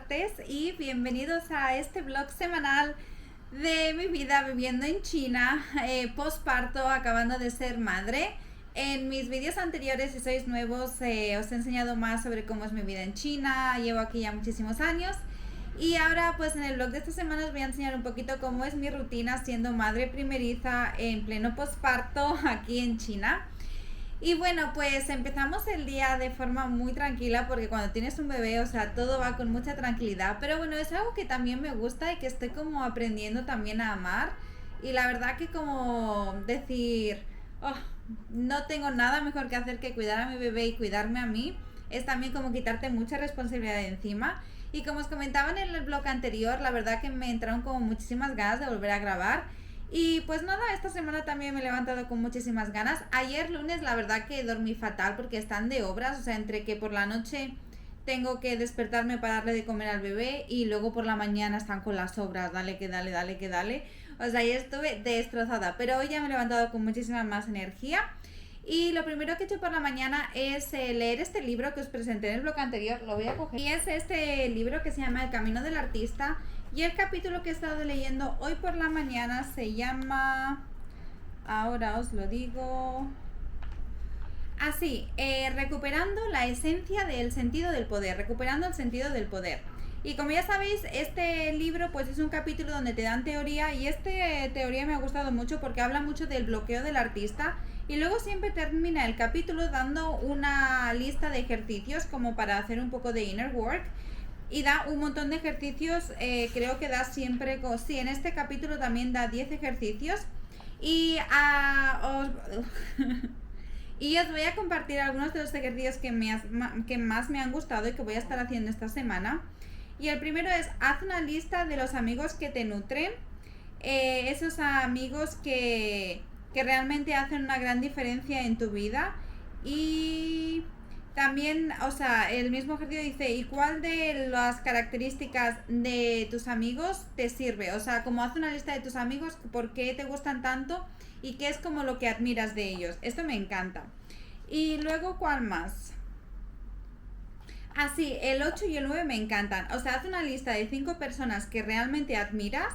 martes y bienvenidos a este vlog semanal de mi vida viviendo en China, posparto, acabando de ser madre. En mis vídeos anteriores, si sois nuevos, os he enseñado más sobre cómo es mi vida en China. Llevo aquí ya muchísimos años. Y ahora pues en el vlog de esta semana os voy a enseñar un poquito cómo es mi rutina siendo madre primeriza en pleno posparto aquí en China. Y bueno, pues empezamos el día de forma muy tranquila porque cuando tienes un bebé, o sea, todo va con mucha tranquilidad. Pero bueno, es algo que también me gusta y que estoy como aprendiendo también a amar. Y la verdad que como decir, oh, no tengo nada mejor que hacer que cuidar a mi bebé y cuidarme a mí, es también como quitarte mucha responsabilidad de encima. Y como os comentaba en el blog anterior, la verdad que me entraron como muchísimas ganas de volver a grabar. Y pues nada, esta semana también me he levantado con muchísimas ganas. Ayer lunes la verdad que dormí fatal porque están de obras, o sea, entre que por la noche tengo que despertarme para darle de comer al bebé y luego por la mañana están con las obras, dale que dale, dale que dale. O sea, ayer estuve destrozada, pero hoy ya me he levantado con muchísima más energía. Y lo primero que he hecho por la mañana es leer este libro que os presenté en el blog anterior, lo voy a coger. Y es este libro que se llama El Camino del Artista. Y el capítulo que he estado leyendo hoy por la mañana se llama... Ahora os lo digo... Así, recuperando la esencia del sentido del poder, recuperando el sentido del poder. Y como ya sabéis, este libro pues es un capítulo donde te dan teoría y esta teoría me ha gustado mucho porque habla mucho del bloqueo del artista y luego siempre termina el capítulo dando una lista de ejercicios como para hacer un poco de inner work y da un montón de ejercicios, creo que da siempre, sí, en este capítulo también da 10 ejercicios y y os voy a compartir algunos de los ejercicios que más me han gustado y que voy a estar haciendo esta semana. Y el primero es, haz una lista de los amigos que te nutren, esos amigos que realmente hacen una gran diferencia en tu vida. Y también, o sea, el mismo ejercicio dice, ¿y cuál de las características de tus amigos te sirve? O sea, como haz una lista de tus amigos, por qué te gustan tanto y qué es como lo que admiras de ellos. Esto me encanta. Y luego, ¿cuál más? Así, el 8 y el 9 me encantan. O sea, haz una lista de 5 personas que realmente admiras,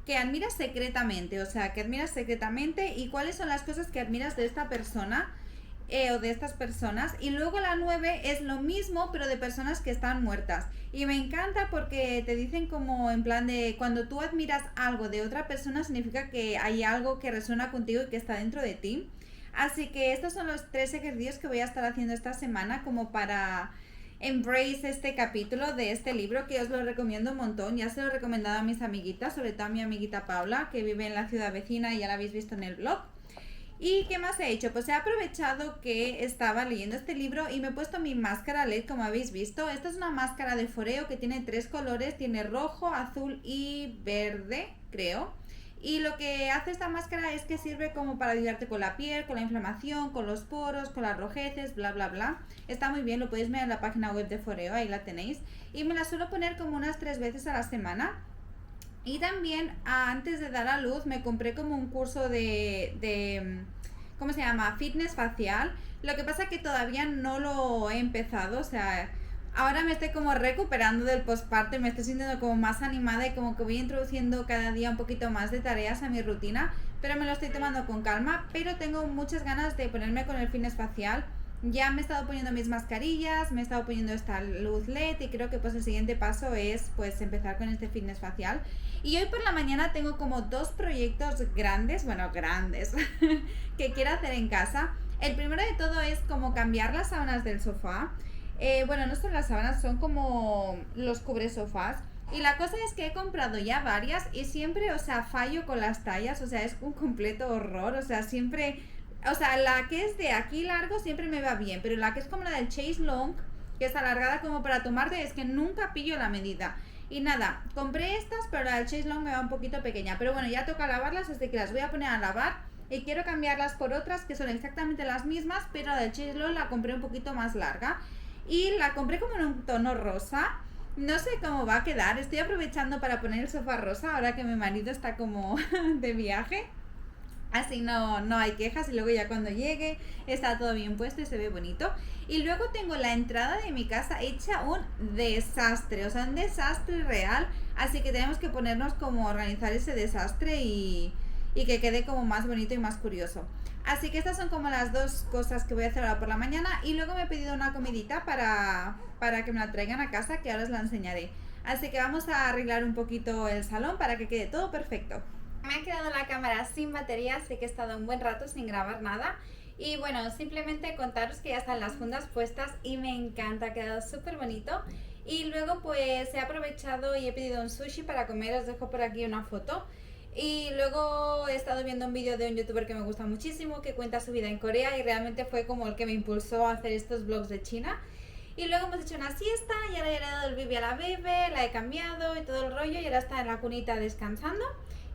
que admiras secretamente, o sea, que admiras secretamente y cuáles son las cosas que admiras de esta persona o de estas personas. Y luego la 9 es lo mismo, pero de personas que están muertas. Y me encanta porque te dicen como en plan de cuando tú admiras algo de otra persona significa que hay algo que resuena contigo y que está dentro de ti. Así que estos son los 3 ejercicios que voy a estar haciendo esta semana como para embrace este capítulo de este libro que os lo recomiendo un montón. Ya se lo he recomendado a mis amiguitas, sobre todo a mi amiguita Paula, que vive en la ciudad vecina y ya la habéis visto en el blog. ¿Y qué más he hecho? Pues he aprovechado que estaba leyendo este libro y me he puesto mi máscara LED, como habéis visto. Esta es una máscara de foreo que tiene 3 colores, tiene rojo, azul y verde, creo. Y lo que hace esta máscara es que sirve como para ayudarte con la piel, con la inflamación, con los poros, con las rojeces, bla bla bla. Está muy bien, lo podéis ver en la página web de Foreo, ahí la tenéis. Y me la suelo poner como unas 3 veces a la semana. Y también antes de dar a luz me compré como un curso de ¿cómo se llama? Fitness facial. Lo que pasa es que todavía no lo he empezado, o sea, ahora me estoy como recuperando del posparto y me estoy sintiendo como más animada y como que voy introduciendo cada día un poquito más de tareas a mi rutina, pero me lo estoy tomando con calma, pero tengo muchas ganas de ponerme con el fitness facial. Ya me he estado poniendo mis mascarillas, me he estado poniendo esta luz LED y creo que pues el siguiente paso es pues empezar con este fitness facial. Y hoy por la mañana tengo como 2 proyectos grandes, bueno, grandes, que quiero hacer en casa. El primero de todo es como cambiar las sábanas del sofá. Bueno, no son las sábanas, son como los cubresofás. Y la cosa es que he comprado ya varias y siempre, o sea, fallo con las tallas, o sea, es un completo horror, o sea, siempre... O sea, la que es de aquí largo siempre me va bien, pero la que es como la del Chase Long, que es alargada como para tomarte, es que nunca pillo la medida. Y nada, compré estas, pero la del Chase Long me va un poquito pequeña. Pero bueno, ya toca lavarlas, así que las voy a poner a lavar. Y quiero cambiarlas por otras que son exactamente las mismas, pero la del Chase Long la compré un poquito más larga. Y la compré como en un tono rosa. No sé cómo va a quedar, estoy aprovechando para poner el sofá rosa ahora que mi marido está como de viaje. Así no hay quejas y luego ya cuando llegue está todo bien puesto y se ve bonito. Y luego tengo la entrada de mi casa hecha un desastre, o sea, un desastre real. Así que tenemos que ponernos como a organizar ese desastre y que quede como más bonito y más curioso. Así que estas son como las dos cosas que voy a hacer ahora por la mañana. Y luego me he pedido una comidita para que me la traigan a casa, que ahora os la enseñaré. Así que vamos a arreglar un poquito el salón para que quede todo perfecto. Me ha quedado la cámara sin batería, así que he estado un buen rato sin grabar nada. Y bueno, simplemente contaros que ya están las fundas puestas y me encanta, ha quedado súper bonito. Y luego pues he aprovechado y he pedido un sushi para comer, os dejo por aquí una foto. Y luego he estado viendo un vídeo de un youtuber que me gusta muchísimo, que cuenta su vida en Corea y realmente fue como el que me impulsó a hacer estos vlogs de China. Y luego hemos hecho una siesta y ahora ya le he dado el bibi a la bebé, la he cambiado y todo el rollo y ahora está en la cunita descansando.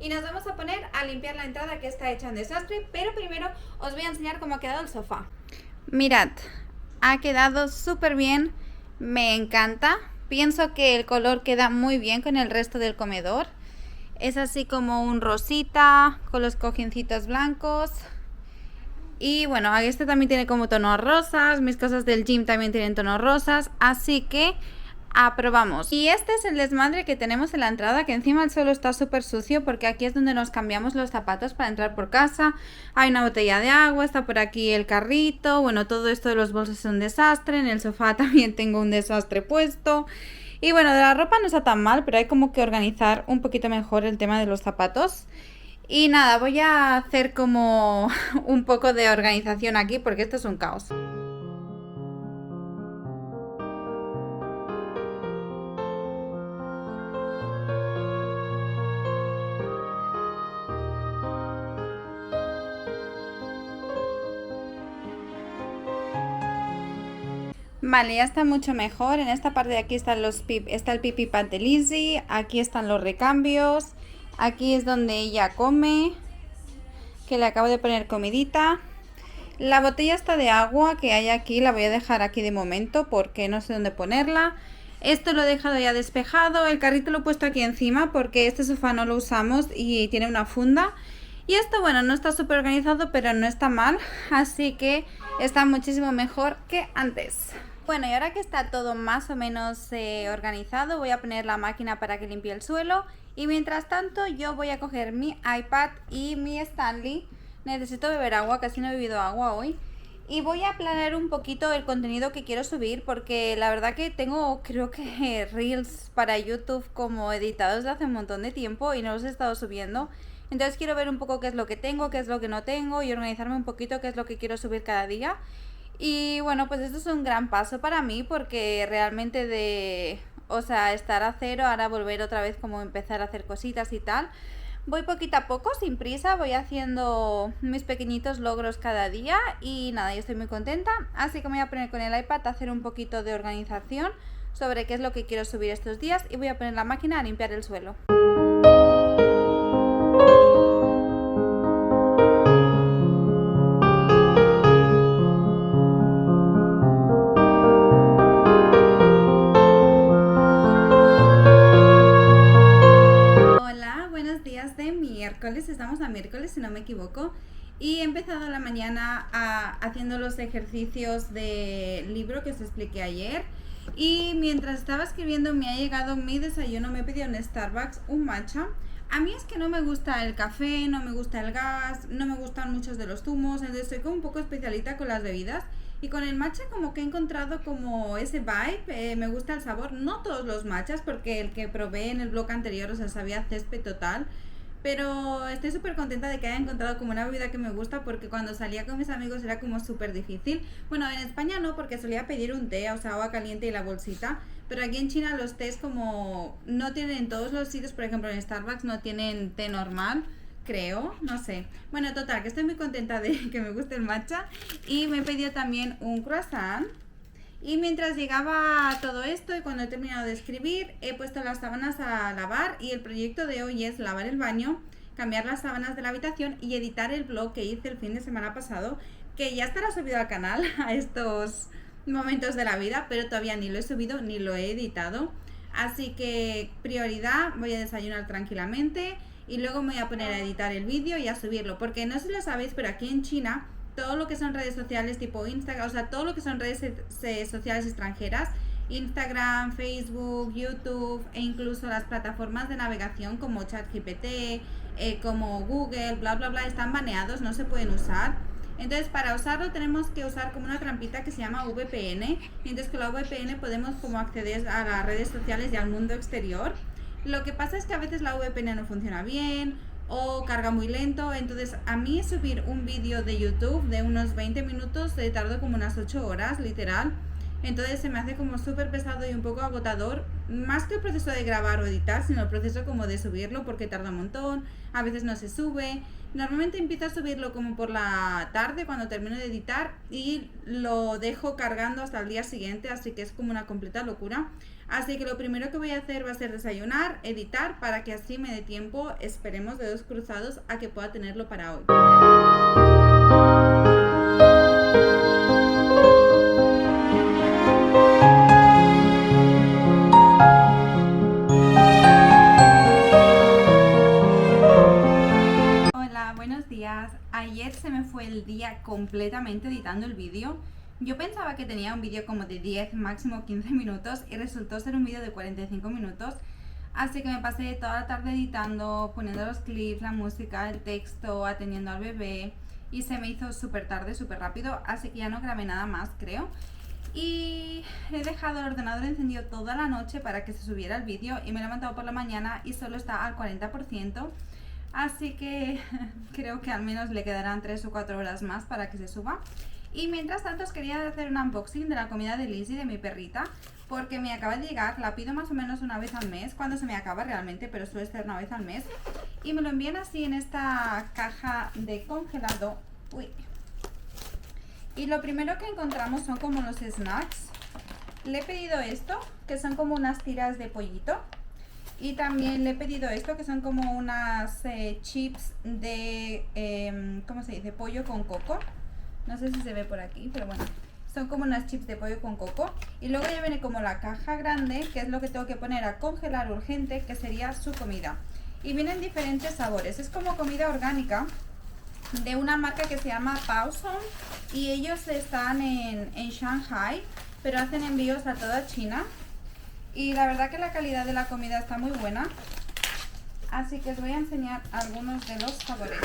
Y nos vamos a poner a limpiar la entrada que está hecha un desastre, pero primero os voy a enseñar cómo ha quedado el sofá. Mirad, ha quedado súper bien, me encanta. Pienso que el color queda muy bien con el resto del comedor. Es así como un rosita con los cojincitos blancos. Y bueno, este también tiene como tonos rosas, mis cosas del gym también tienen tonos rosas, así que aprobamos. Y este es el desmadre que tenemos en la entrada, que encima el suelo está súper sucio porque aquí es donde nos cambiamos los zapatos para entrar por casa. Hay una botella de agua, está por aquí el carrito, bueno, todo esto de los bolsos es un desastre, en el sofá también tengo un desastre puesto. Y bueno, de la ropa no está tan mal, pero hay como que organizar un poquito mejor el tema de los zapatos. Y nada, voy a hacer como un poco de organización aquí porque esto es un caos. Vale, ya está mucho mejor. En esta parte de aquí están está el pipi pad de Lizzie. Aquí están los recambios. Aquí es donde ella come, que le acabo de poner comidita. La botella está de agua que hay aquí, la voy a dejar aquí de momento porque no sé dónde ponerla. Esto lo he dejado ya despejado. El carrito lo he puesto aquí encima porque este sofá no lo usamos y tiene una funda. Y esto, bueno, no está súper organizado, pero no está mal. Así que está muchísimo mejor que antes. Bueno, y ahora que está todo más o menos organizado, voy a poner la máquina para que limpie el suelo. Y mientras tanto, yo voy a coger mi iPad y mi Stanley. Necesito beber agua, casi no he bebido agua hoy. Y voy a planear un poquito el contenido que quiero subir, porque la verdad que tengo, creo que reels para YouTube como editados de hace un montón de tiempo y no los he estado subiendo. Entonces quiero ver un poco qué es lo que tengo, qué es lo que no tengo y organizarme un poquito qué es lo que quiero subir cada día. Y bueno, pues esto es un gran paso para mí porque realmente o sea, estar a cero, ahora volver otra vez como empezar a hacer cositas y tal. Voy poquito a poco, sin prisa, voy haciendo mis pequeñitos logros cada día y nada, yo estoy muy contenta. Así que me voy a poner con el iPad a hacer un poquito de organización sobre qué es lo que quiero subir estos días y voy a poner la máquina a limpiar el suelo. Miércoles, estamos a miércoles si no me equivoco y he empezado la mañana haciendo los ejercicios del libro que os expliqué ayer y mientras estaba escribiendo me ha llegado mi desayuno, me he pedido en Starbucks un matcha. A mí es que no me gusta el café, no me gusta el gas, no me gustan muchos de los zumos, entonces soy como un poco especialita con las bebidas. Y con el matcha como que he encontrado como ese vibe, me gusta el sabor, no todos los matchas porque el que probé en el blog anterior, o sea, sabía césped total. Pero estoy súper contenta de que haya encontrado como una bebida que me gusta porque cuando salía con mis amigos era como súper difícil. Bueno, en España no, porque solía pedir un té, o sea, agua caliente y la bolsita. Pero aquí en China los tés como no tienen en todos los sitios, por ejemplo en Starbucks no tienen té normal, creo, no sé. Bueno, total, que estoy muy contenta de que me guste el matcha. Y me he pedido también un croissant. Y mientras llegaba todo esto y cuando he terminado de escribir, he puesto las sábanas a lavar y el proyecto de hoy es lavar el baño, cambiar las sábanas de la habitación y editar el vlog que hice el fin de semana pasado, que ya estará subido al canal a estos momentos de la vida, pero todavía ni lo he subido ni lo he editado. Así que prioridad, voy a desayunar tranquilamente y luego me voy a poner a editar el vídeo y a subirlo, porque no sé si lo sabéis, pero aquí en China todo lo que son redes sociales tipo Instagram, o sea, todo lo que son redes sociales extranjeras, Instagram, Facebook, YouTube e incluso las plataformas de navegación como ChatGPT, como Google, bla bla bla, están baneados, no se pueden usar. Entonces para usarlo tenemos que usar como una trampita que se llama VPN, y entonces con la VPN podemos como acceder a las redes sociales y al mundo exterior. Lo que pasa es que a veces la VPN no funciona bien o carga muy lento, entonces a mí subir un vídeo de YouTube de unos 20 minutos tardo como unas 8 horas, literal. Entonces se me hace como súper pesado y un poco agotador, más que el proceso de grabar o editar, sino el proceso como de subirlo, porque tarda un montón, a veces no se sube. Normalmente empiezo a subirlo como por la tarde cuando termino de editar y lo dejo cargando hasta el día siguiente, así que es como una completa locura. Así que lo primero que voy a hacer va a ser desayunar, editar, para que así me dé tiempo, esperemos dedos cruzados, a que pueda tenerlo para hoy. Hola, buenos días. Ayer se me fue el día completamente editando el vídeo. Yo pensaba que tenía un vídeo como de 10, máximo 15 minutos y resultó ser un vídeo de 45 minutos. Así que me pasé toda la tarde editando, poniendo los clips, la música, el texto, atendiendo al bebé y se me hizo súper tarde, súper rápido, así que ya no grabé nada más, creo. Y he dejado el ordenador encendido toda la noche para que se subiera el vídeo y me he levantado por la mañana y solo está al 40%. Así que creo que al menos le quedarán 3 o 4 horas más para que se suba. Y mientras tanto os quería hacer un unboxing de la comida de Lizzie, de mi perrita, porque me acaba de llegar, la pido más o menos una vez al mes, cuando se me acaba realmente, pero suele ser una vez al mes. Y me lo envían así en esta caja de congelado. Uy. Y lo primero que encontramos son como los snacks. Le he pedido esto, que son como unas tiras de pollito. Y también le he pedido esto, que son como unas chips de, ¿cómo se dice? Pollo con coco. No sé si se ve por aquí, pero bueno. Son como unas chips de pollo con coco. Y luego ya viene como la caja grande, que es lo que tengo que poner a congelar urgente, que sería su comida. Y vienen diferentes sabores. Es como comida orgánica de una marca que se llama Pawson. Y ellos están en Shanghai, pero hacen envíos a toda China. Y la verdad que la calidad de la comida está muy buena. Así que os voy a enseñar algunos de los sabores.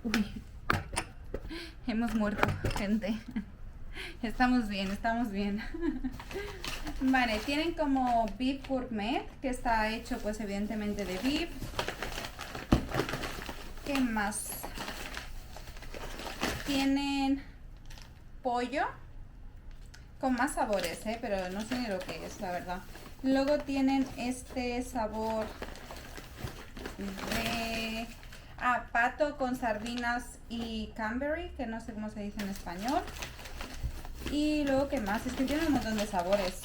Uy. Hemos muerto, gente. Estamos bien, estamos bien. Vale, tienen como beef gourmet, que está hecho pues evidentemente de beef. ¿Qué más? Tienen pollo con más sabores, pero no sé ni lo que es, la verdad. Luego tienen este sabor de pato con sardinas y cranberry, que no sé cómo se dice en español. Y luego, ¿qué más? Es que tiene un montón de sabores.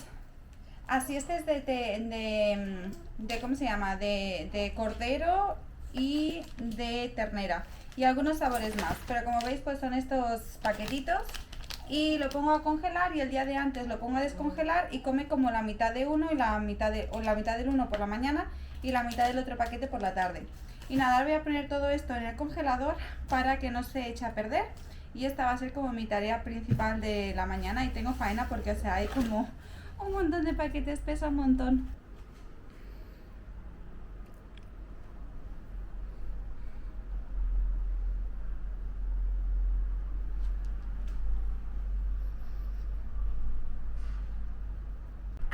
Así, este es de ¿cómo se llama? De cordero y de ternera. Y algunos sabores más. Pero como veis, pues son estos paquetitos. Y lo pongo a congelar y el día de antes lo pongo a descongelar y come como la mitad de uno y la mitad del uno por la mañana y la mitad del otro paquete por la tarde. Y nada, ahora voy a poner todo esto en el congelador para que no se eche a perder. Y esta va a ser como mi tarea principal de la mañana. Y tengo faena porque, o sea, hay como un montón de paquetes, pesa un montón.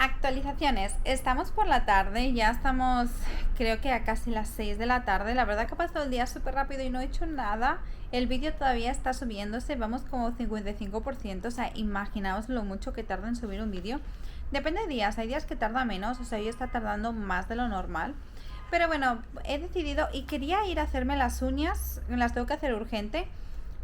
Actualizaciones, estamos por la tarde, ya estamos creo que a casi las 6 de la tarde. La verdad que ha pasado el día súper rápido y no he hecho nada. El vídeo todavía está subiéndose, vamos como 55%, o sea, imaginaos lo mucho que tarda en subir un vídeo. Depende de días, hay días que tarda menos, o sea, hoy está tardando más de lo normal. Pero bueno, he decidido y quería ir a hacerme las uñas, las tengo que hacer urgente.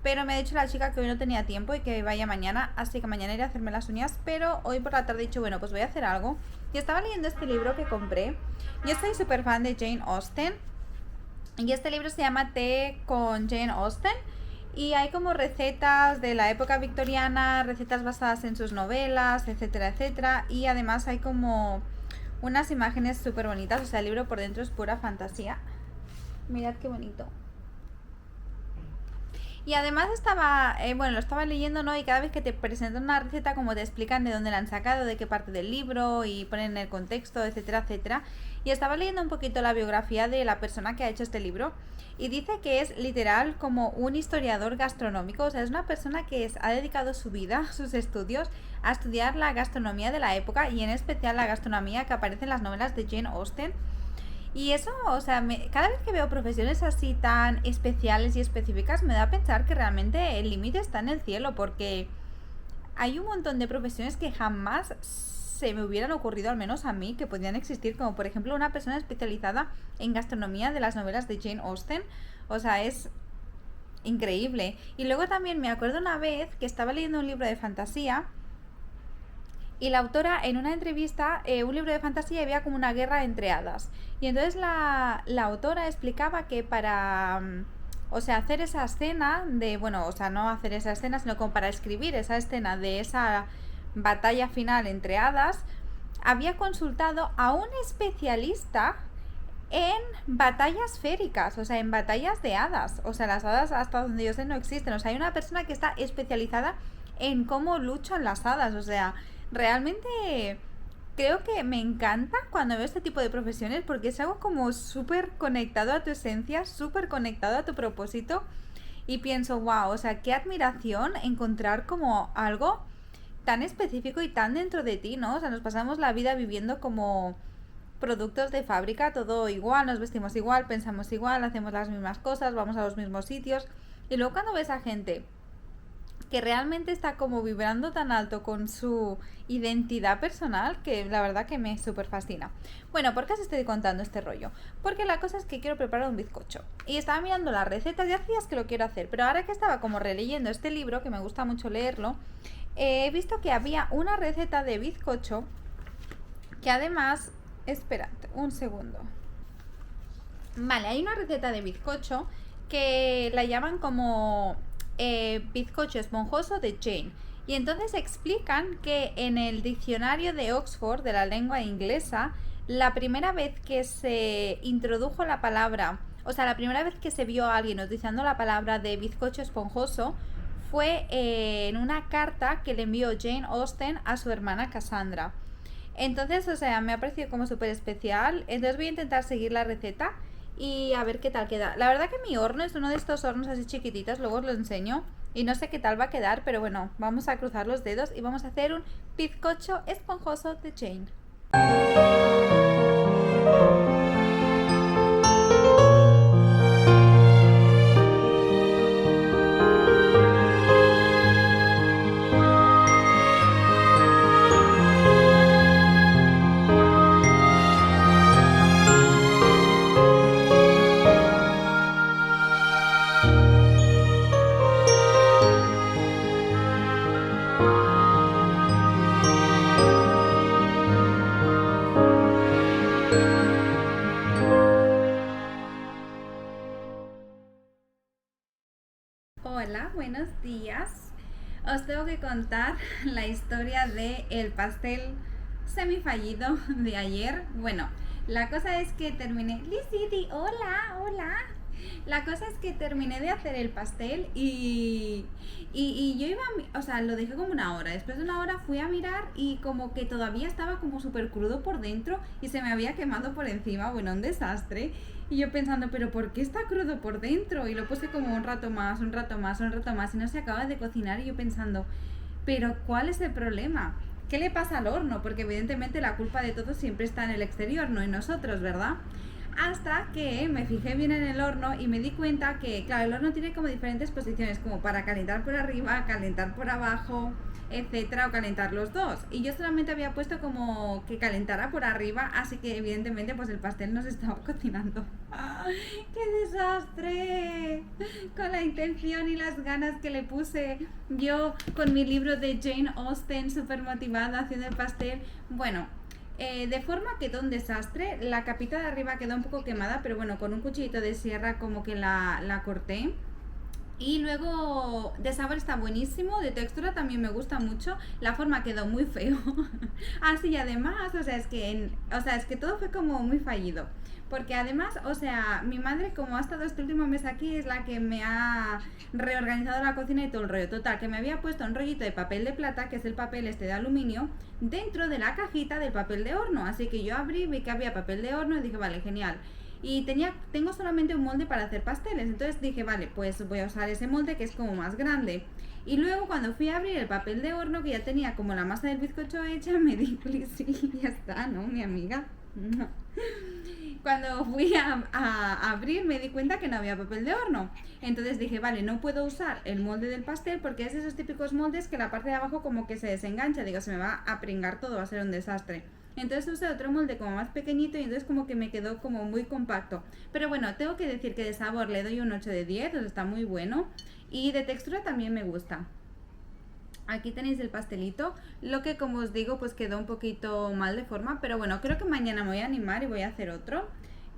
Pero me ha dicho la chica que hoy no tenía tiempo y que vaya mañana, así que mañana iré a hacerme las uñas. Pero hoy por la tarde he dicho, bueno, pues voy a hacer algo. Y estaba leyendo este libro que compré. Yo soy súper fan de Jane Austen. Y este libro se llama Té con Jane Austen. Y hay como recetas de la época victoriana, recetas basadas en sus novelas, etcétera, etcétera. Y además hay como unas imágenes súper bonitas, o sea, el libro por dentro es pura fantasía. Mirad qué bonito. Y además estaba, lo estaba leyendo, ¿no? Y cada vez que te presentan una receta, como te explican de dónde la han sacado, de qué parte del libro, y ponen el contexto, etcétera, etcétera. Y estaba leyendo un poquito la biografía de la persona que ha hecho este libro. Y dice que es literal como un historiador gastronómico. O sea, es una persona que ha dedicado su vida, sus estudios, a estudiar la gastronomía de la época, y en especial la gastronomía que aparece en las novelas de Jane Austen. Y eso, o sea, cada vez que veo profesiones así tan especiales y específicas, me da a pensar que realmente el límite está en el cielo, porque hay un montón de profesiones que jamás se me hubieran ocurrido, al menos a mí, que podían existir, como por ejemplo una persona especializada en gastronomía de las novelas de Jane Austen. O sea, es increíble. Y luego también me acuerdo una vez que estaba leyendo un libro de fantasía, y la autora, en una entrevista, un libro de fantasía, había como una guerra entre hadas. Y entonces la autora explicaba que para, o sea, hacer esa escena de, bueno, o sea, no hacer esa escena, sino como para escribir esa escena de esa batalla final entre hadas, había consultado a un especialista en batallas féricas, o sea, en batallas de hadas. O sea, las hadas, hasta donde yo sé, no existen. O sea, hay una persona que está especializada en cómo luchan las hadas. O sea, realmente creo que me encanta cuando veo este tipo de profesiones, porque es algo como súper conectado a tu esencia, súper conectado a tu propósito. Y pienso, wow, o sea, qué admiración encontrar como algo tan específico y tan dentro de ti, ¿no? O sea, nos pasamos la vida viviendo como productos de fábrica, todo igual, nos vestimos igual, pensamos igual, hacemos las mismas cosas, vamos a los mismos sitios. Y luego cuando ves a gente que realmente está como vibrando tan alto con su identidad personal, que la verdad que me súper fascina. Bueno, ¿por qué os estoy contando este rollo? Porque la cosa es que quiero preparar un bizcocho. Y estaba mirando las recetas, ya hacías que lo quiero hacer, pero ahora que estaba como releyendo este libro, que me gusta mucho leerlo, he visto que había una receta de bizcocho que además... Esperad, un segundo. Vale, hay una receta de bizcocho que la llaman como bizcocho esponjoso de Jane. Y entonces explican que en el diccionario de Oxford de la lengua inglesa, la primera vez que se introdujo la palabra, o sea, la primera vez que se vio a alguien utilizando la palabra de bizcocho esponjoso fue en una carta que le envió Jane Austen a su hermana Cassandra. Entonces, o sea, me ha parecido como súper especial. Entonces voy a intentar seguir la receta y a ver qué tal queda. La verdad que mi horno es uno de estos hornos así chiquititos, luego os lo enseño. Y no sé qué tal va a quedar, pero bueno, vamos a cruzar los dedos y vamos a hacer un bizcocho esponjoso de Jane. Hola, buenos días. Os tengo que contar la historia de el pastel semifallido de ayer. Bueno, la cosa es que terminé... Lizzy, hola, hola. La cosa es que terminé de hacer el pastel y yo iba, o sea, lo dejé como una hora. Después de una hora fui a mirar y como que todavía estaba como súper crudo por dentro y se me había quemado por encima. Bueno, un desastre. Y yo pensando, pero ¿por qué está crudo por dentro? Y lo puse como un rato más, un rato más, un rato más y no se acaba de cocinar. Y yo pensando, pero ¿cuál es el problema? ¿Qué le pasa al horno? Porque evidentemente la culpa de todo siempre está en el exterior, no en nosotros, ¿verdad? Hasta que me fijé bien en el horno y me di cuenta que, claro, el horno tiene como diferentes posiciones, como para calentar por arriba, calentar por abajo, etcétera, o calentar los dos. Y yo solamente había puesto como que calentara por arriba, así que evidentemente pues el pastel no se estaba cocinando. ¡Ah! ¡Qué desastre! Con la intención y las ganas que le puse yo con mi libro de Jane Austen, súper motivada haciendo el pastel. Bueno, de forma quedó un desastre. La capita de arriba quedó un poco quemada, pero bueno, con un cuchillito de sierra como que la corté. Y luego de sabor está buenísimo, de textura también me gusta mucho, la forma quedó muy feo. Así y además, o sea, es que todo fue como muy fallido. Porque además, o sea, mi madre como ha estado este último mes aquí es la que me ha reorganizado la cocina y todo el rollo. Total, que me había puesto un rollito de papel de plata, que es el papel este de aluminio, dentro de la cajita del papel de horno. Así que yo abrí, vi que había papel de horno y dije, vale, genial. Y tengo solamente un molde para hacer pasteles. Entonces dije, vale, pues voy a usar ese molde que es como más grande. Y luego cuando fui a abrir el papel de horno, que ya tenía como la masa del bizcocho hecha, me di, sí, ya está, ¿no? Mi amiga. No. Cuando fui a abrir me di cuenta que no había papel de horno. Entonces dije, vale, no puedo usar el molde del pastel porque es de esos típicos moldes que la parte de abajo como que se desengancha. Digo, se me va a pringar todo, va a ser un desastre. Entonces usé otro molde como más pequeñito y entonces como que me quedó como muy compacto. Pero bueno, tengo que decir que de sabor le doy un 8 de 10, o sea, está muy bueno. Y de textura también me gusta. Aquí tenéis el pastelito, lo que como os digo pues quedó un poquito mal de forma, pero bueno, creo que mañana me voy a animar y voy a hacer otro,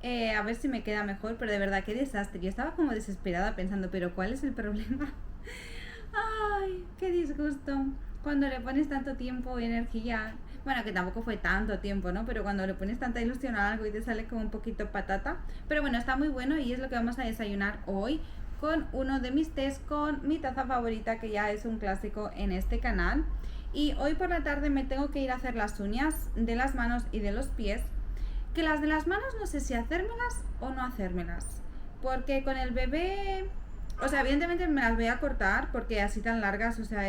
a ver si me queda mejor, pero de verdad qué desastre, yo estaba como desesperada pensando, pero ¿cuál es el problema? Ay, qué disgusto, cuando le pones tanto tiempo y energía, bueno, que tampoco fue tanto tiempo, ¿no? Pero cuando le pones tanta ilusión a algo y te sale como un poquito patata, pero bueno, está muy bueno y es lo que vamos a desayunar hoy con uno de mis tés con mi taza favorita que ya es un clásico en este canal. Y hoy por la tarde me tengo que ir a hacer las uñas de las manos y de los pies, que las de las manos no sé si hacérmelas o no hacérmelas, porque con el bebé, o sea, evidentemente me las voy a cortar porque así tan largas, o sea,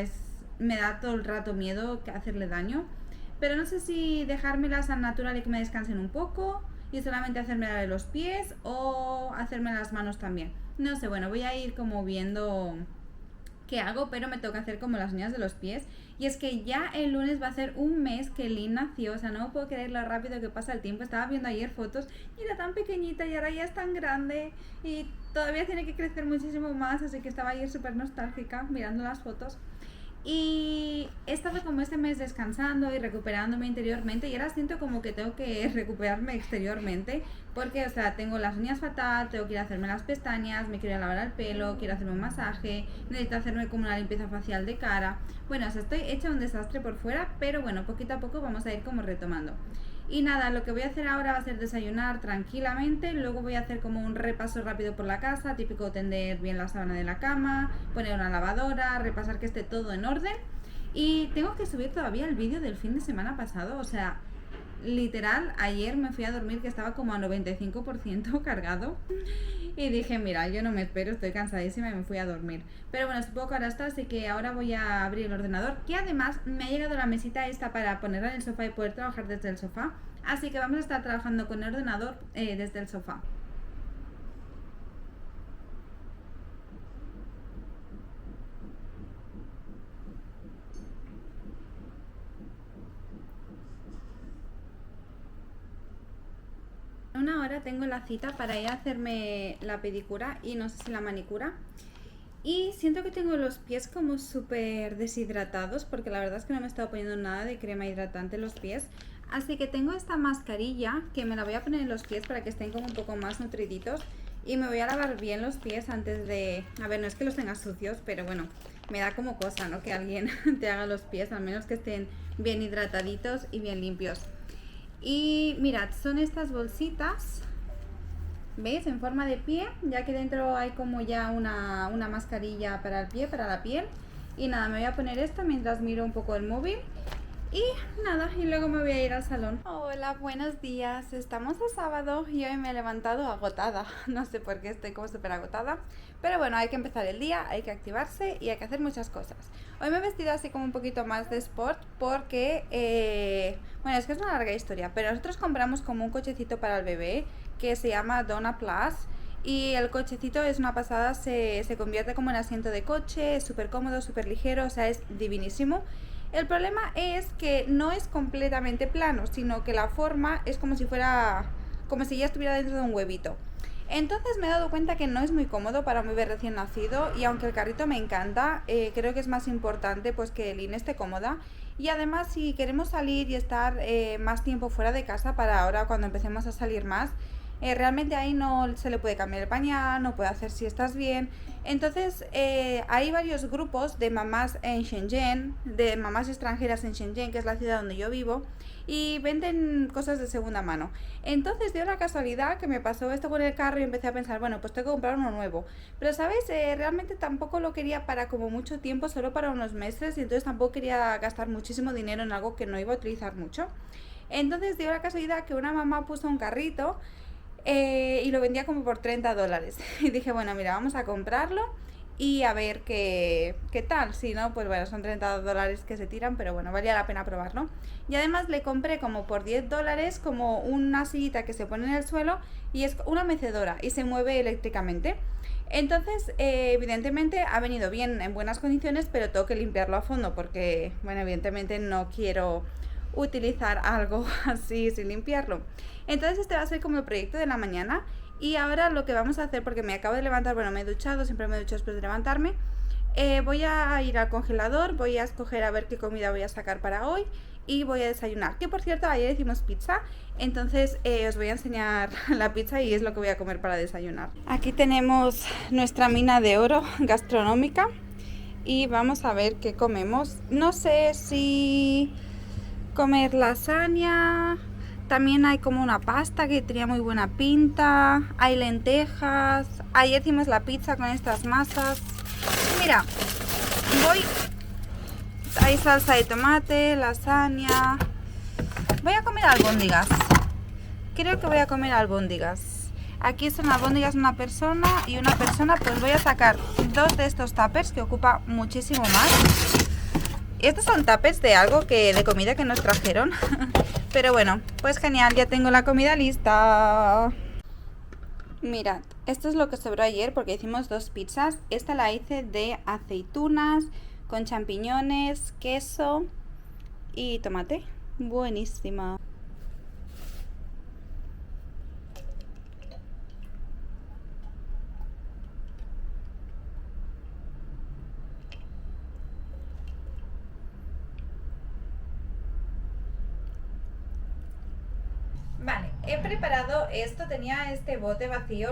me da todo el rato miedo que hacerle daño, pero no sé si dejármelas al natural y que me descansen un poco y solamente hacerme la de los pies o hacerme las manos también. No sé, bueno, voy a ir como viendo qué hago, pero me toca hacer como las uñas de los pies. Y es que ya el lunes va a ser un mes que Lynn nació, o sea, no puedo creer lo rápido que pasa el tiempo. Estaba viendo ayer fotos y era tan pequeñita y ahora ya es tan grande y todavía tiene que crecer muchísimo más, así que estaba ayer súper nostálgica mirando las fotos. Y he estado como este mes descansando y recuperándome interiormente y ahora siento como que tengo que recuperarme exteriormente porque, o sea, tengo las uñas fatal, tengo que ir a hacerme las pestañas, me quiero ir a lavar el pelo, quiero hacerme un masaje, necesito hacerme como una limpieza facial de cara. Bueno, o sea, estoy hecha un desastre por fuera, pero bueno, poquito a poco vamos a ir como retomando. Y nada, lo que voy a hacer ahora va a ser desayunar tranquilamente, luego voy a hacer como un repaso rápido por la casa, típico tender bien la sábana de la cama, poner una lavadora, repasar que esté todo en orden. Y tengo que subir todavía el vídeo del fin de semana pasado, o sea, literal, ayer me fui a dormir que estaba como a 95% cargado y dije, mira, yo no me espero, estoy cansadísima y me fui a dormir. Pero bueno, supongo que ahora está, así que ahora voy a abrir el ordenador, que además me ha llegado la mesita esta para ponerla en el sofá y poder trabajar desde el sofá. Así que vamos a estar trabajando con el ordenador desde el sofá. Una hora tengo la cita para ir a hacerme la pedicura y no sé si la manicura. Y siento que tengo los pies como súper deshidratados porque la verdad es que no me he estado poniendo nada de crema hidratante en los pies. Así que tengo esta mascarilla que me la voy a poner en los pies para que estén como un poco más nutriditos. Y me voy a lavar bien los pies antes de... A ver, no es que los tenga sucios, pero bueno, me da como cosa, ¿no? Que alguien te haga los pies, al menos que estén bien hidrataditos y bien limpios. Y mirad, son estas bolsitas, ¿veis? En forma de pie, ya que dentro hay como ya una mascarilla para el pie, para la piel. Y nada, me voy a poner esto mientras miro un poco el móvil. Y nada, y luego me voy a ir al salón. Hola, buenos días. Estamos a sábado y hoy me he levantado agotada. No sé por qué estoy como súper agotada. Pero bueno, hay que empezar el día, hay que activarse y hay que hacer muchas cosas. Hoy me he vestido así como un poquito más de sport porque, bueno, es que es una larga historia, pero nosotros compramos como un cochecito para el bebé que se llama Donna Plus. Y el cochecito es una pasada, se convierte como en asiento de coche, es súper cómodo, súper ligero, o sea, es divinísimo. El problema es que no es completamente plano, sino que la forma es como si fuera, como si ya estuviera dentro de un huevito. Entonces me he dado cuenta que no es muy cómodo para un bebé recién nacido y aunque el carrito me encanta, creo que es más importante pues que Lynn esté cómoda. Y además si queremos salir y estar más tiempo fuera de casa para ahora cuando empecemos a salir más, realmente ahí no se le puede cambiar el pañal, no puede hacer si estás bien. Entonces hay varios grupos de mamás en Shenzhen, de mamás extranjeras en Shenzhen, que es la ciudad donde yo vivo, y venden cosas de segunda mano. Entonces dio la casualidad que me pasó esto con el carro y empecé a pensar, bueno, pues tengo que comprar uno nuevo. Pero, ¿sabes? Realmente tampoco lo quería para como mucho tiempo, solo para unos meses, y entonces tampoco quería gastar muchísimo dinero en algo que no iba a utilizar mucho. Entonces dio la casualidad que una mamá puso un carrito y lo vendía como por $30. Y dije, bueno, mira, vamos a comprarlo y a ver qué tal. Si no, pues bueno, son $30 que se tiran, pero bueno, valía la pena probarlo. Y además le compré como por $10 como una sillita que se pone en el suelo y es una mecedora y se mueve eléctricamente. Entonces, evidentemente ha venido bien, en buenas condiciones, pero tengo que limpiarlo a fondo porque, bueno, evidentemente no quiero utilizar algo así sin limpiarlo. Entonces este va a ser como el proyecto de la mañana. Y ahora lo que vamos a hacer, porque me acabo de levantar, bueno, me he duchado, siempre me ducho después de levantarme. Voy a ir al congelador, voy a escoger a ver qué comida voy a sacar para hoy y voy a desayunar. Que por cierto, ayer hicimos pizza, entonces os voy a enseñar la pizza y es lo que voy a comer para desayunar. Aquí tenemos nuestra mina de oro gastronómica y vamos a ver qué comemos. No sé si comer lasaña. También hay como una pasta que tenía muy buena pinta. Hay lentejas. Ayer hicimos la pizza con estas masas. Mira, voy. Hay salsa de tomate, lasaña. Voy a comer albóndigas. Creo que voy a comer albóndigas. Aquí son albóndigas una persona y una persona. Pues voy a sacar 2 de estos tuppers que ocupa muchísimo más. Estos son tuppers de algo de comida que nos trajeron. Pero bueno, pues genial, ya tengo la comida lista. Mirad, esto es lo que sobró ayer porque hicimos 2 pizzas. Esta la hice de aceitunas con champiñones, queso y tomate. Buenísima. Vale, he preparado esto, tenía este bote vacío,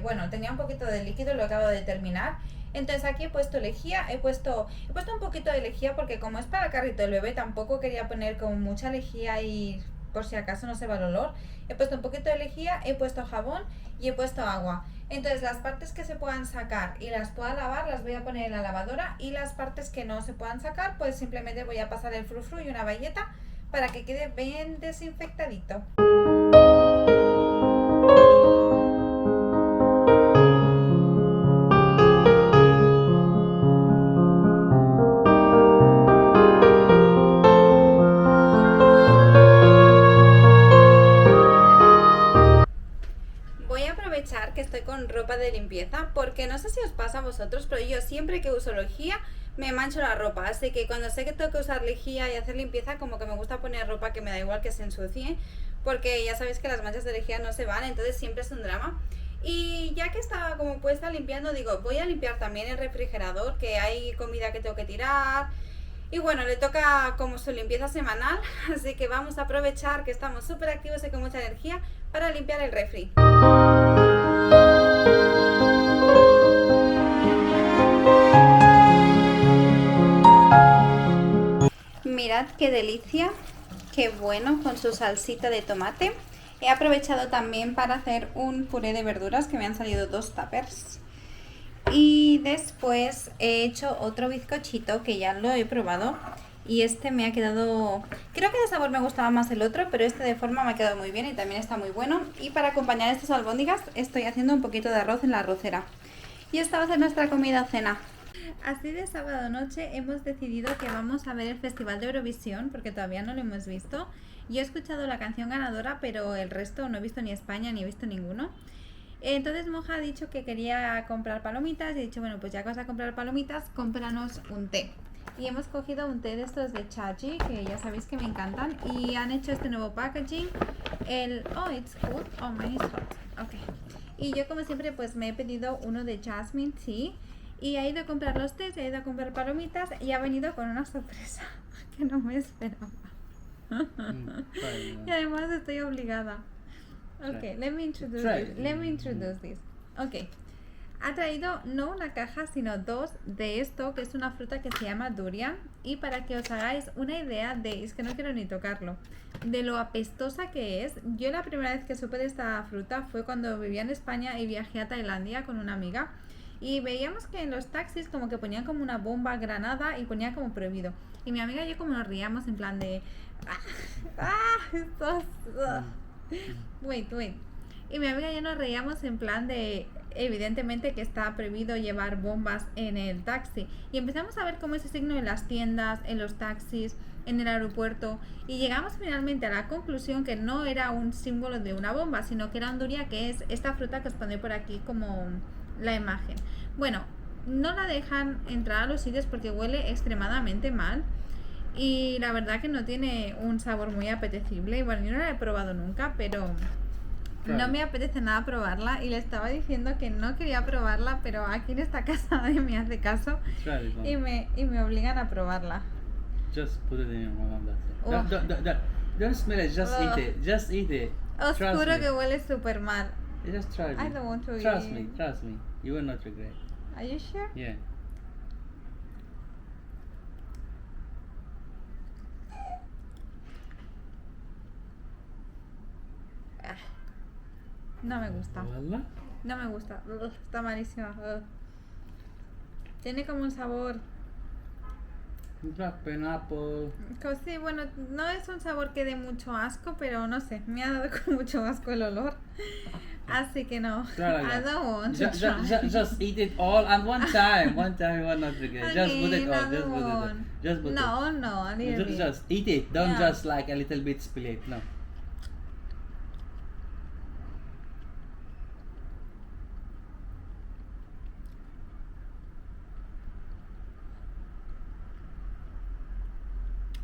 bueno, tenía un poquito de líquido, lo acabo de terminar. Entonces aquí he puesto lejía, he puesto un poquito de lejía porque como es para el carrito del bebé tampoco quería poner como mucha lejía y por si acaso no se va el olor. He puesto un poquito de lejía, he puesto jabón y he puesto agua. Entonces las partes que se puedan sacar y las pueda lavar las voy a poner en la lavadora y las partes que no se puedan sacar pues simplemente voy a pasar el frufru y una bayeta para que quede bien desinfectadito. Voy a aprovechar que estoy con ropa de limpieza porque no sé si os pasa a vosotros, pero yo siempre que uso lejía me mancho la ropa, así que cuando sé que tengo que usar lejía y hacer limpieza como que me gusta poner ropa que me da igual que se ensucie, porque ya sabéis que las manchas de lejía no se van, entonces siempre es un drama. Y ya que estaba como puesta limpiando, digo, voy a limpiar también el refrigerador, que hay comida que tengo que tirar. Y bueno, le toca como su limpieza semanal, así que vamos a aprovechar que estamos súper activos y con mucha energía para limpiar el refri. Mirad qué delicia, qué bueno con su salsita de tomate. He aprovechado también para hacer un puré de verduras que me han salido 2 tuppers. Y después he hecho otro bizcochito que ya lo he probado y este me ha quedado, creo que de sabor me gustaba más el otro, pero este de forma me ha quedado muy bien y también está muy bueno. Y para acompañar estas albóndigas estoy haciendo un poquito de arroz en la arrocera. Y esta va a ser nuestra comida o cena. Así de sábado noche hemos decidido que vamos a ver el Festival de Eurovisión porque todavía no lo hemos visto. Yo he escuchado la canción ganadora, pero el resto no he visto ni España ni he visto ninguno. Entonces Moja ha dicho que quería comprar palomitas y he dicho, bueno, pues ya que vas a comprar palomitas, cómpranos un té. Y hemos cogido un té de estos de Chachi, que ya sabéis que me encantan. Y han hecho este nuevo packaging. Oh, it's cool. Oh, mine is hot. Ok. Y yo como siempre pues me he pedido uno de Jasmine Tea. Y he ido a comprar los tés, he ido a comprar palomitas y ha venido con una sorpresa que no me esperaba. Y además estoy obligada. Okay, let me introduce Try. this. Let me introduce this. Okay. Ha traído no una caja, sino dos de esto, que es una fruta que se llama durian. Y para que os hagáis una idea de, es que no quiero ni tocarlo, de lo apestosa que es. Yo la primera vez que supe de esta fruta fue cuando vivía en España y viajé a Tailandia con una amiga. Y veíamos que en los taxis como que ponían como una bomba granada y ponía como prohibido. Y mi amiga y yo como nos reíamos en plan de... Esto es... Wait. Y mi amiga y yo nos reíamos en plan de... Evidentemente que está prohibido llevar bombas en el taxi. Y empezamos a ver como ese signo en las tiendas, en los taxis, en el aeropuerto. Y llegamos finalmente a la conclusión que no era un símbolo de una bomba, sino que era un duria, que es esta fruta que os pondré por aquí como la imagen. Bueno, no la dejan entrar a los sitios porque huele extremadamente mal. Y la verdad que no tiene un sabor muy apetecible. Y bueno, yo no la he probado nunca, pero... No me apetece nada probarla y le estaba diciendo que no quería probarla, pero aquí en esta casa nadie me hace caso y me obligan a probarla. Just put it in your mouth. Don't smell it. Just eat it. Just eat it. Os juro que huele súper mal. Just try it. I don't want to Trust eat. me. You will not regret. Are you sure? Yeah. No me gusta. ¿Verdad? No me gusta. Está malísima. Tiene como un sabor... Pineapple. Sí, bueno, no es un sabor que dé mucho asco, pero no sé, me ha dado con mucho asco el olor. Así que no. I don't want to try. Just eat it all and one time. One time you will not regret. Just put it all. Just put it. No, a little bit. Just eat it. Don't just like a little bit spill it. No.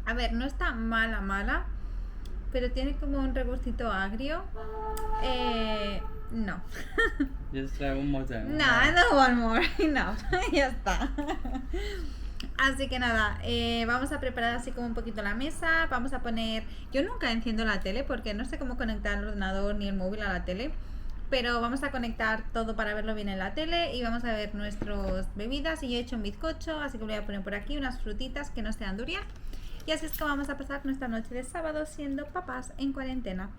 A ver, no está mala, pero tiene como un regustito agrio. No. Just try one more time. No, I don't want more. No, ya está. Así que nada, vamos a preparar así como un poquito la mesa. Vamos a poner... Yo nunca enciendo la tele porque no sé cómo conectar el ordenador ni el móvil a la tele. Pero vamos a conectar todo para verlo bien en la tele y vamos a ver nuestras bebidas. Y yo he hecho un bizcocho, así que voy a poner por aquí unas frutitas que no sean durian. Y así es que vamos a pasar nuestra noche de sábado siendo papás en cuarentena.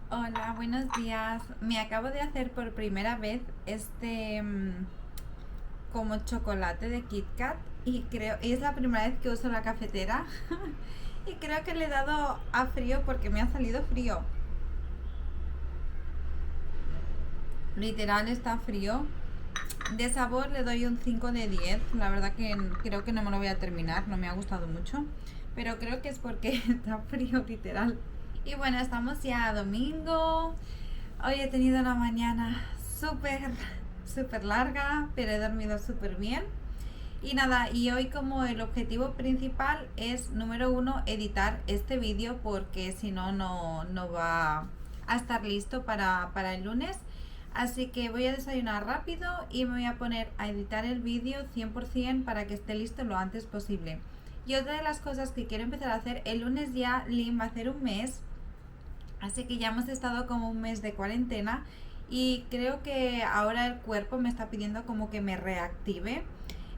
Hola, buenos días. Me acabo de hacer por primera vez este como chocolate de Kit Kat y es la primera vez que uso la cafetera y creo que le he dado a frío porque me ha salido frío. Literal está frío. De sabor le doy un 5 de 10. La verdad que creo que no me lo voy a terminar, no me ha gustado mucho, pero creo que es porque está frío literal. Y bueno, estamos ya domingo. Hoy he tenido una mañana súper larga, pero he dormido súper bien. Y nada, y hoy como el objetivo principal es, número 1, editar este vídeo porque si no, no va a estar listo para el lunes. Así que voy a desayunar rápido y me voy a poner a editar el vídeo 100% para que esté listo lo antes posible. Y otra de las cosas que quiero empezar a hacer, el lunes ya Lim va a hacer un mes. Así que ya hemos estado como un mes de cuarentena y creo que ahora el cuerpo me está pidiendo como que me reactive.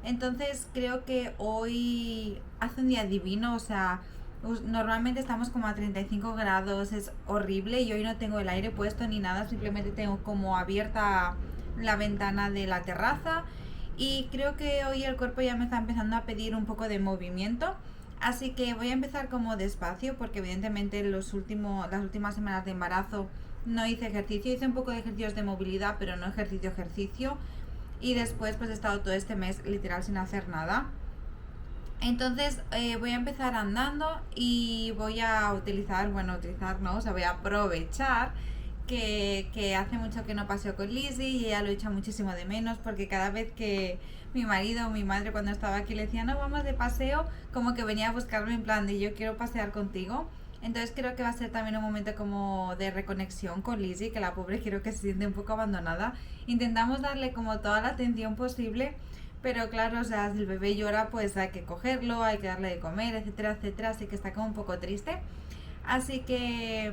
Entonces creo que hoy hace un día divino, o sea, normalmente estamos como a 35 grados, es horrible y hoy no tengo el aire puesto ni nada, simplemente tengo como abierta la ventana de la terraza y creo que hoy el cuerpo ya me está empezando a pedir un poco de movimiento. Así que voy a empezar como despacio porque evidentemente las últimas semanas de embarazo no hice ejercicio, hice un poco de ejercicios de movilidad pero no ejercicio y después pues he estado todo este mes literal sin hacer nada. Entonces voy a empezar andando y voy a voy a aprovechar que hace mucho que no paseo con Lizzie y ella lo echa muchísimo de menos, porque cada vez que mi marido o mi madre cuando estaba aquí le decía no, vamos de paseo, como que venía a buscarme en plan de yo quiero pasear contigo. Entonces creo que va a ser también un momento como de reconexión con Lizzie, que la pobre creo que se siente un poco abandonada. Intentamos darle como toda la atención posible, pero claro, o sea, si el bebé llora pues hay que cogerlo, hay que darle de comer, etcétera, etcétera, así que está como un poco triste. Así que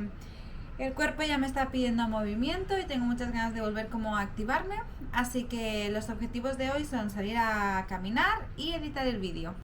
el cuerpo ya me está pidiendo movimiento y tengo muchas ganas de volver como a activarme. Así que los objetivos de hoy son salir a caminar y editar el vídeo.